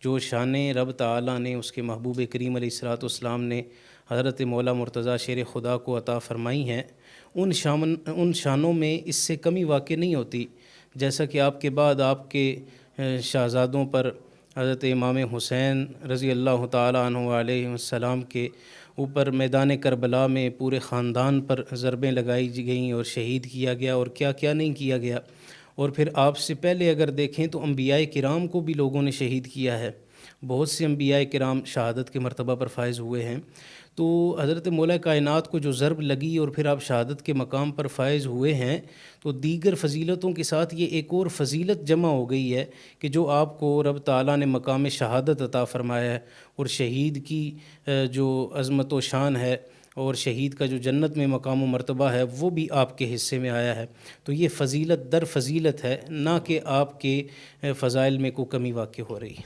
جو شان رب تعالیٰ نے اس کے محبوب کریم علیہ الصلوۃ والسلام نے حضرت مولا مرتضیٰ شیر خدا کو عطا فرمائی ہیں، ان شانوں میں اس سے کمی واقع نہیں ہوتی۔ جیسا کہ آپ کے بعد آپ کے شہزادوں پر حضرت امام حسین رضی اللہ تعالیٰ عنہ علیہ السلام کے اوپر میدان کربلا میں پورے خاندان پر ضربیں لگائی گئیں اور شہید کیا گیا، اور کیا کیا نہیں کیا گیا۔ اور پھر آپ سے پہلے اگر دیکھیں تو انبیاء کرام کو بھی لوگوں نے شہید کیا ہے، بہت سے انبیاء کرام شہادت کے مرتبہ پر فائز ہوئے ہیں۔ تو حضرت مولا کائنات کو جو ضرب لگی اور پھر آپ شہادت کے مقام پر فائز ہوئے ہیں، تو دیگر فضیلتوں کے ساتھ یہ ایک اور فضیلت جمع ہو گئی ہے کہ جو آپ کو رب تعالیٰ نے مقام شہادت عطا فرمایا ہے، اور شہید کی جو عظمت و شان ہے اور شہید کا جو جنت میں مقام و مرتبہ ہے وہ بھی آپ کے حصے میں آیا ہے۔ تو یہ فضیلت در فضیلت ہے، نہ کہ آپ کے فضائل میں کوئی کمی واقع ہو رہی ہے۔